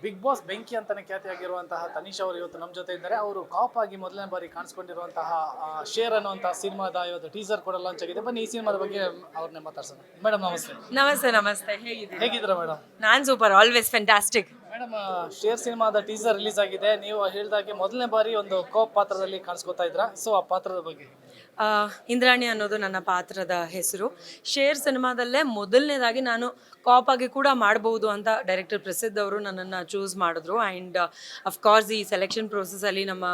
Big boss ಬೆಂಕಿ ಅಂತಾನೆ ಖ್ಯಾತಿಯಾಗಿರುವಂತಹ ತನಿಷ್ ಅವರು ಇವತ್ತು ನಮ್ಮ ಜೊತೆ ಇದ್ದಾರೆ. ಅವರು ಕಾಪ್ ಆಗಿ ಮೊದಲನೇ ಬಾರಿ ಕಾಣಿಸ್ಕೊಂಡಿರುವಂತಹ ಶೇರ್ ಅನ್ನುವಂತಹ ಸಿನಿಮಾದ ಇವತ್ತು ಟೀಸರ್ ಕೂಡ ಲಾಂಚ್ ಆಗಿದೆ. ಬನ್ನಿ ಈ ಸಿನಿಮಾದ ಬಗ್ಗೆ ಅವ್ರನ್ನೇ ಮಾತಾಡ್ಸೋಣ. ಮೇಡಮ್ ನಮಸ್ತೆ. ನಮಸ್ತೆ ಹೇಗಿದ್ದೀರಾ ಮೇಡಮ್? ನಾನ್ super, always fantastic. Madam, Sher ಸಿನಿಮಾದ ಟೀಸರ್ ರಿಲೀಸ್ ಆಗಿದೆ. ನೀವು ಹೇಳಿದಾಗೆ ಮೊದಲನೇ ಬಾರಿ ಒಂದು ಕೋಪ್ ಪಾತ್ರದಲ್ಲಿ ಕಾಣಿಸ್ಕೊತಾ ಇದ್ರ. ಸೊ ಆ ಪಾತ್ರದ ಬಗ್ಗೆ ಇಂದ್ರಾಣಿ ಅನ್ನೋದು ನನ್ನ ಪಾತ್ರದ ಹೆಸರು. ಶೇರ್ ಸಿನಿಮಾದಲ್ಲೇ ಮೊದಲನೇದಾಗಿ ನಾನು ಕಾಪ್ ಆಗಿ ಕೂಡ ಮಾಡಬಹುದು ಅಂತ ಡೈರೆಕ್ಟರ್ ಪ್ರಸಿದ್ಧ ಅವರು ನನ್ನನ್ನು ಚೂಸ್ ಮಾಡಿದ್ರು. ಆ್ಯಂಡ್ ಅಫ್ಕೋರ್ಸ್ ಈ ಸೆಲೆಕ್ಷನ್ ಪ್ರೋಸೆಸ್ಸಲ್ಲಿ ನಮ್ಮ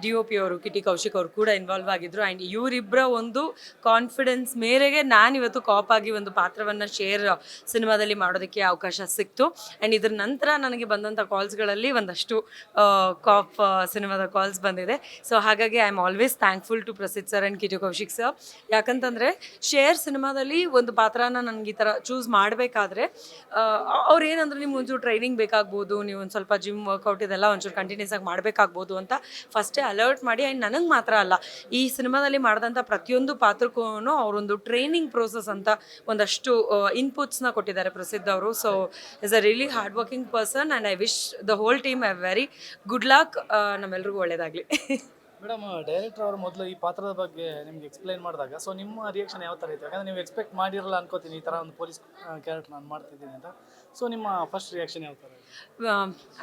DOP ಅವರು ಕಿಟಿ ಕೌಶಿಕ್ ಅವರು ಕೂಡ ಇನ್ವಾಲ್ವ್ ಆಗಿದ್ರು. ಆ್ಯಂಡ್ ಇವರಿಬ್ಬರ ಒಂದು ಕಾನ್ಫಿಡೆನ್ಸ್ ಮೇರೆಗೆ ನಾನಿವತ್ತು ಕಾಪ್ ಆಗಿ ಒಂದು ಪಾತ್ರವನ್ನು ಶೇರ್ ಸಿನಿಮಾದಲ್ಲಿ ಮಾಡೋದಕ್ಕೆ ಅವಕಾಶ ಸಿಕ್ತು. ಆ್ಯಂಡ್ ಇದ್ರ ನಂತರ ನನಗೆ ಬಂದಂಥ ಕಾಲ್ಸ್ಗಳಲ್ಲಿ ಒಂದಷ್ಟು ಕಾಪ್ ಸಿನಿಮಾದ ಕಾಲ್ಸ್ ಬಂದಿದೆ. ಸೊ ಹಾಗಾಗಿ I am always thankful to Prasiddha sir and Kitty Kaushik sir. ಯಾಕಂತಂದರೆ ಶೇರ್ ಸಿನಿಮಾದಲ್ಲಿ ಒಂದು ಪಾತ್ರನ ನನಗೆ ಈ ಥರ ಚೂಸ್ ಮಾಡಬೇಕಾದ್ರೆ ಅವ್ರು ಏನಂದ್ರೆ ನಿಮ್ಗೆ ಒಂಚೂರು ಟ್ರೈನಿಂಗ್ ಬೇಕಾಗ್ಬೋದು, ನೀವು ಒಂದು ಸ್ವಲ್ಪ ಜಿಮ್ ವರ್ಕೌಟ್ ಇದೆಲ್ಲ ಒಂಚೂರು ಕಂಟಿನ್ಯೂಸ್ ಆಗಿ ಮಾಡಬೇಕಾಗ್ಬೋದು ಅಂತ ಫಸ್ಟೇ ಅಲರ್ಟ್ ಮಾಡಿ. ಆ್ಯಂಡ್ ನನಗೆ ಮಾತ್ರ ಅಲ್ಲ, ಈ ಸಿನಿಮಾದಲ್ಲಿ ಮಾಡಿದಂಥ ಪ್ರತಿಯೊಂದು ಪಾತ್ರಕ್ಕೂ ಅವರೊಂದು ಟ್ರೈನಿಂಗ್ ಪ್ರೋಸೆಸ್ ಅಂತ ಒಂದಷ್ಟು ಇನ್ಪುಟ್ಸ್ನ ಕೊಟ್ಟಿದ್ದಾರೆ ಪ್ರಸಿದ್ಧ ಅವರು. So is a really hard working person and I wish the whole team a very good luck. ನಮ್ಮೆಲ್ರಿಗೂ ಒಳ್ಳೆಯದಾಗಲಿ. ಮೇಡಮ್, ಡೈರೆಕ್ಟರ್ ಅವರು ಮೊದಲು ಈ ಪಾತ್ರದ ಬಗ್ಗೆ ನಿಮ್ಗೆ ಎಕ್ಸ್ಪ್ಲೈನ್ ಮಾಡಿದಾಗ ಸೊ ನಿಮ್ಮ ರಿಯಾಕ್ಷನ್ ಯಾವ ಥರ ಇತ್ತು? ಯಾಕಂದರೆ ನೀವು ಎಕ್ಸ್ಪೆಕ್ಟ್ ಮಾಡಿರಲ್ಲ ಅನ್ಕೋತೀನಿ ಈ ಥರ ಒಂದು ಪೊಲೀಸ್ ಕ್ಯಾರೆಕ್ಟರ್ ನಾನು ಮಾಡ್ತಿದ್ದೀನಿ ಅಂತ. ಸೊ ನಿಮ್ಮ ಫಸ್ಟ್ ರಿಯಾಕ್ಷನ್ ಯಾವ ಥರ?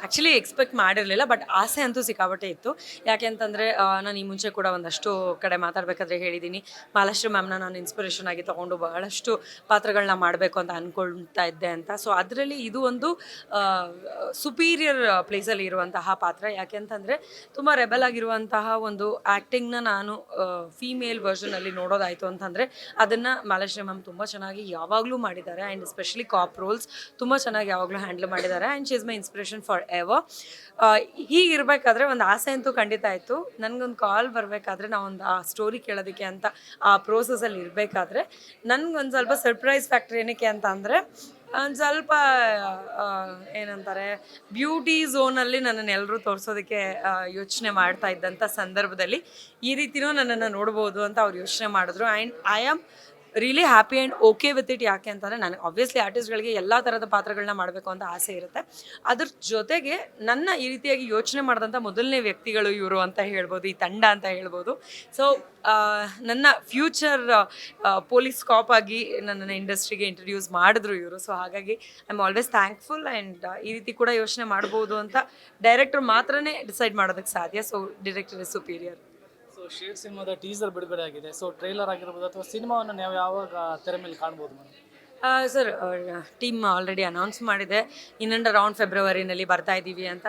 ಆ್ಯಕ್ಚುಲಿ ಎಕ್ಸ್ಪೆಕ್ಟ್ ಮಾಡಿರಲಿಲ್ಲ, ಬಟ್ ಆಸೆ ಅಂತೂ ಸಿಕ್ಕಾಪಟ್ಟೆ ಇತ್ತು. ಯಾಕೆ ಅಂತಂದರೆ ನಾನು ಈ ಮುಂಚೆ ಕೂಡ ಒಂದಷ್ಟು ಕಡೆ ಮಾತಾಡಬೇಕಾದ್ರೆ ಹೇಳಿದ್ದೀನಿ, ಮಹಾಲಕ್ಷ್ಮಿ ಮ್ಯಾಮ್ನ ನಾನು ಇನ್ಸ್ಪಿರೇಷನ್ ಆಗಿ ತೊಗೊಂಡು ಬಹಳಷ್ಟು ಪಾತ್ರಗಳನ್ನ ಮಾಡಬೇಕು ಅಂತ ಅಂದ್ಕೊಳ್ತಾ ಇದ್ದೆ ಅಂತ. ಸೊ ಅದರಲ್ಲಿ ಇದು ಒಂದು ಸುಪೀರಿಯರ್ ಪ್ಲೇಸಲ್ಲಿ ಇರುವಂತಹ ಪಾತ್ರ. ಯಾಕೆ ಅಂತಂದರೆ ತುಂಬ ರೆಬಲ್ ಆಗಿರುವಂತಹ ಒಂದು ಆ್ಯಕ್ಟಿಂಗ್ನ ನಾನು ಫೀಮೇಲ್ ವರ್ಷನಲ್ಲಿ ನೋಡೋದಾಯಿತು ಅಂತಂದರೆ ಅದನ್ನು ಮಹಾಲಕ್ಷ್ಮಿ ಮ್ಯಾಮ್ ತುಂಬ ಚೆನ್ನಾಗಿ ಯಾವಾಗಲೂ ಮಾಡಿದ್ದಾರೆ. ಆ್ಯಂಡ್ ಎಸ್ಪೆಷಲಿ ಕಾಪ್ ರೋಲ್ಸ್ ತುಂಬ ಚೆನ್ನಾಗಿ ಯಾವಾಗಲೂ ಹ್ಯಾಂಡಲ್ ಮಾಡಿದ್ದಾರೆ. And she is my inspiration forever. ಹೀಗಿರಬೇಕಾದ್ರೆ ಒಂದು ಆಸೆ ಅಂತೂ ಖಂಡಿತ ಆಯಿತು. ನನಗೊಂದು ಕಾಲ್ ಬರಬೇಕಾದ್ರೆ ನಾವೊಂದು ಆ ಸ್ಟೋರಿ ಕೇಳೋದಕ್ಕೆ ಅಂತ ಆ ಪ್ರೋಸೆಸಲ್ಲಿ ಇರಬೇಕಾದ್ರೆ ನನಗೊಂದು ಸ್ವಲ್ಪ ಸರ್ಪ್ರೈಸ್ ಫ್ಯಾಕ್ಟ್ರಿ ಏನಕ್ಕೆ ಅಂತ ಅಂದರೆ ಒಂದು ಸ್ವಲ್ಪ ಏನಂತಾರೆ ಬ್ಯೂಟಿ ಝೋನಲ್ಲಿ ನನ್ನನ್ನು ಎಲ್ಲರೂ ತೋರಿಸೋದಕ್ಕೆ ಯೋಚನೆ ಮಾಡ್ತಾ ಇದ್ದಂಥ ಸಂದರ್ಭದಲ್ಲಿ ಈ ರೀತಿಯೂ ನನ್ನನ್ನು ನೋಡ್ಬೋದು ಅಂತ ಅವ್ರು ಯೋಚನೆ ಮಾಡಿದ್ರು. And I am really happy and okay with it. ಯಾಕೆ ಅಂತಂದರೆ ನನಗೆ ಆಬ್ವಿಯಸ್ಲಿ ಆರ್ಟಿಸ್ಟ್ಗಳಿಗೆ ಎಲ್ಲ ಥರದ ಪಾತ್ರಗಳನ್ನ ಮಾಡಬೇಕು ಅಂತ ಆಸೆ ಇರುತ್ತೆ. ಅದ್ರ ಜೊತೆಗೆ ನನ್ನ ಈ ರೀತಿಯಾಗಿ ಯೋಚನೆ ಮಾಡಿದಂಥ ಮೊದಲನೇ ವ್ಯಕ್ತಿಗಳು ಇವರು ಅಂತ ಹೇಳ್ಬೋದು, ಈ ತಂಡ ಅಂತ ಹೇಳ್ಬೋದು. ಸೊ ನನ್ನ ಫ್ಯೂಚರ್ ಪೊಲೀಸ್ ಕಾಪ್ ಆಗಿ ನನ್ನನ್ನು ಇಂಡಸ್ಟ್ರಿಗೆ ಇಂಟ್ರಡ್ಯೂಸ್ ಮಾಡಿದ್ರು ಇವರು. ಸೊ ಹಾಗಾಗಿ I am always thankful. And ಈ ರೀತಿ ಕೂಡ ಯೋಚನೆ ಮಾಡ್ಬೋದು ಅಂತ ಡೈರೆಕ್ಟರ್ ಮಾತ್ರನೇ ಡಿಸೈಡ್ ಮಾಡೋದಕ್ಕೆ ಸಾಧ್ಯ. So director is superior. So share ಸಿನಿಮಾದ ಟೀಸರ್ ಬಿಡುಗಡೆ ಆಗಿದೆ. ಸೊ ಟ್ರೈಲರ್ ಆಗಿರ್ಬೋದು ಅಥವಾ ಸಿನಿಮಾವನ್ನು ನಾವು ಯಾವಾಗ ತೆರೆ ಮೇಲೆ ಕಾಣ್ಬೋದು madam? Sir, team already announce ಮಾಡಿದೆ, ಇನ್ನೊಂದು ಅರೌಂಡ್ ಫೆಬ್ರವರಿನಲ್ಲಿ ಬರ್ತಾ ಇದ್ದೀವಿ ಅಂತ.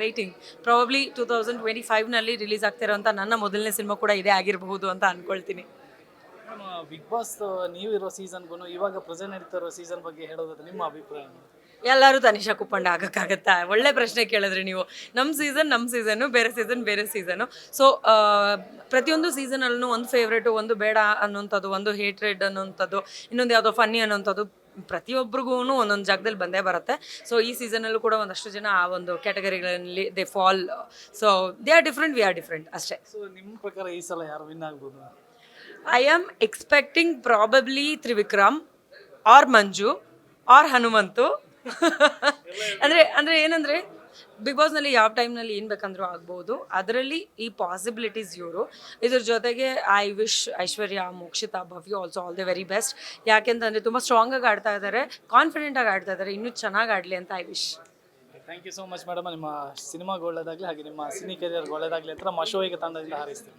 ವೇಟಿಂಗ್. ಪ್ರಾಬಬ್ಲಿ 2025ನಲ್ಲಿ ರಿಲೀಸ್ ಆಗ್ತಿರೋಂಥ ನನ್ನ ಮೊದಲನೇ ಸಿನಿಮಾ ಕೂಡ ಇದೇ ಆಗಿರಬಹುದು ಅಂತ ಅಂದ್ಕೊಳ್ತೀನಿ. ಬಿಗ್ ಬಾಸ್ ನೀವಿರೋ ಸೀಸನ್ಗೂ ಇವಾಗ ಪ್ರೆಸೆಂಟ್ ನಡೀತಿರೋ ಸೀಸನ್ ಬಗ್ಗೆ ಹೇಳೋದಾದ್ರೆ ನಿಮ್ಮ ಅಭಿಪ್ರಾಯ? ಎಲ್ಲರೂ ತನಿಷಾ ಕುಪ್ಪಂಡ ಆಗೋಕ್ಕಾಗತ್ತಾ? ಒಳ್ಳೆ ಪ್ರಶ್ನೆ ಕೇಳಿದ್ರಿ ನೀವು. ನಮ್ಮ ಸೀಸನ್ನು, ಬೇರೆ ಸೀಸನ್ನು. ಸೊ ಪ್ರತಿಯೊಂದು ಸೀಸನಲ್ಲೂ ಒಂದು ಫೇವ್ರೇಟು, ಒಂದು ಬೇಡ ಅನ್ನೋಂಥದ್ದು, ಒಂದು ಹೇಟ್ರೆಡ್ ಅನ್ನೋಂಥದ್ದು, ಇನ್ನೊಂದು ಯಾವುದೋ ಫನ್ನಿ ಅನ್ನೋಂಥದ್ದು ಪ್ರತಿಯೊಬ್ಬರಿಗೂ ಒಂದೊಂದು ಜಾಗದಲ್ಲಿ ಬಂದೇ ಬರುತ್ತೆ. ಸೊ ಈ ಸೀಸನಲ್ಲೂ ಕೂಡ ಒಂದಷ್ಟು ಜನ ಆ ಒಂದು ಕ್ಯಾಟಗರಿಗಳಲ್ಲಿ they fall. So they are different, we are different ಅಷ್ಟೇ. ಸೊ ನಿಮ್ಮ ಪ್ರಕಾರ ಈ ಸಲ ಯಾರು ವಿನ್ ಆಗ್ಬೋದು? I am expecting probably Trivikram or Manju or Hanumanthu. ಅಂದರೆ ಏನಂದರೆ ಬಿಗ್ ಬಾಸ್ನಲ್ಲಿ ಯಾವ ಟೈಮ್ನಲ್ಲಿ ಏನು ಬೇಕಂದ್ರೂ ಆಗ್ಬೋದು. ಅದರಲ್ಲಿ ಈ ಪಾಸಿಬಿಲಿಟೀಸ್ ಇವರು. ಇದ್ರ ಜೊತೆಗೆ I wish Aishwarya, Mokshitha, Bhavya also all the very best. ಯಾಕೆಂತಂದರೆ ತುಂಬ ಸ್ಟ್ರಾಂಗಾಗಿ ಆಡ್ತಾ ಇದ್ದಾರೆ, ಕಾನ್ಫಿಡೆಂಟಾಗಿ ಆಡ್ತಾ ಇದ್ದಾರೆ. ಇನ್ನೂ ಚೆನ್ನಾಗಿ ಆಡಲಿ ಅಂತ I wish. Thank you so much madam. ನಿಮ್ಮ ಸಿನಿಮಾಗೆ ಒಳ್ಳೆಯದಾಗಲಿ, ಹಾಗೆ ನಿಮ್ಮ ಸಿನಿ ಕೆರಿಯರ್ಗೆ ಒಳ್ಳೆಯದಾಗಲಿ ಅಂತ ನಮ್ಮ ಶೋಯಿಗೆ ತಂಡದಿಂದ ಹಾರೈಸ್ತೀವಿ.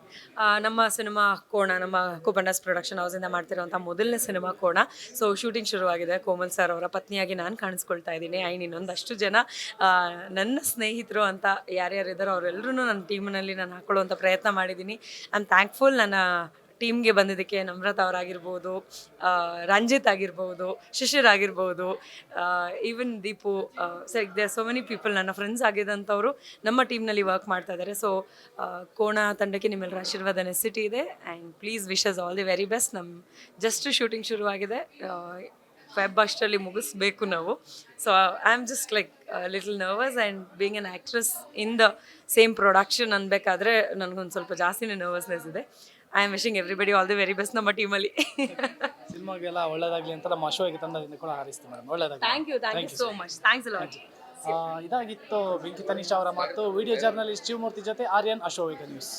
ನಮ್ಮ ಸಿನಿಮಾ ಕೋಣ, ನಮ್ಮ ಕುಪಂಡಸ್ ಪ್ರೊಡಕ್ಷನ್ ಹೌಸಿಂದ ಮಾಡ್ತಿರೋಂಥ ಮೊದಲನೇ ಸಿನಿಮಾ ಕೋಣ. ಸೊ ಶೂಟಿಂಗ್ ಶುರುವಾಗಿದೆ. ಕೋಮಲ್ ಸರ್ ಅವರ ಪತ್ನಿಯಾಗಿ ನಾನು ಕಾಣಿಸ್ಕೊಳ್ತಾ ಇದ್ದೀನಿ. ಆ್ಯಂಡ್ ಇನ್ನೊಂದಷ್ಟು ಜನ ನನ್ನ ಸ್ನೇಹಿತರು ಅಂತ ಯಾರ್ಯಾರಿದ್ದಾರೋ ಅವರೆಲ್ಲರೂ ನನ್ನ ಟೀಮ್ನಲ್ಲಿ ನಾನು ಹಾಕ್ಕೊಳ್ಳುವಂಥ ಪ್ರಯತ್ನ ಮಾಡಿದ್ದೀನಿ. I am thankful. ನನ್ನ ಟೀಮ್ಗೆ ಬಂದಿದ್ದಕ್ಕೆ ನಮ್ರತಾ ಅವರಾಗಿರ್ಬೋದು, ರಂಜಿತ್ ಆಗಿರ್ಬೋದು, ಶಿಶಿರ್ ಆಗಿರ್ಬೋದು, even Deepu. They are so many people ನನ್ನ ಫ್ರೆಂಡ್ಸ್ ಆಗಿದ್ದಂಥವ್ರು ನಮ್ಮ ಟೀಮ್ನಲ್ಲಿ ವರ್ಕ್ ಮಾಡ್ತಾ ಇದ್ದಾರೆ. ಸೊ ಕೋಣ ತಂಡಕ್ಕೆ ನಿಮ್ಮೆಲ್ಲರ ಆಶೀರ್ವಾದ ನೆಸಿಟಿ ಇದೆ. And please wishes all the very best. ನಮ್ಮ ಜಸ್ಟ್ ಶೂಟಿಂಗ್ ಶುರುವಾಗಿದೆ, ಫೆಬ್ ಅಷ್ಟರಲ್ಲಿ ಮುಗಿಸ್ಬೇಕು ನಾವು. So I am just like little nervous. And being an actress in the same production ಅನ್ಬೇಕಾದ್ರೆ ನನಗೊಂದು ಸ್ವಲ್ಪ ಜಾಸ್ತಿನೇ ನರ್ವಸ್ನೆಸ್ ಇದೆ. I am wishing everybody all the very best ನಮ್ಮ ಟೀಮಲ್ಲಿ. ಸಿನಿಮಾಗೆಲ್ಲ ಒಳ್ಳೆಯದಾಗಲಿ ಅಂತ ನಮ್ಮ ಶೋಯಿಗೆ ತಂಡದಿಂದ ಕೂಡ ಹಾರೈಸ್ತೀವಿ ಮೇಡಮ್. ಒಳ್ಳೆಯದಾಗಲಿ. Thank you so much. Thanks a lot. ಇದಾಗಿತ್ತು ಬೆಂಕಿ ತನಿಷಾ ಅವರ ಮಾತು. ವಿಡಿಯೋ ಜರ್ನಲಿಸ್ಟ್ ಶಿವಮೂರ್ತಿ ಜೊತೆ ಆರ್ಯನ್, ಅಶೋಕ ನ್ಯೂಸ್.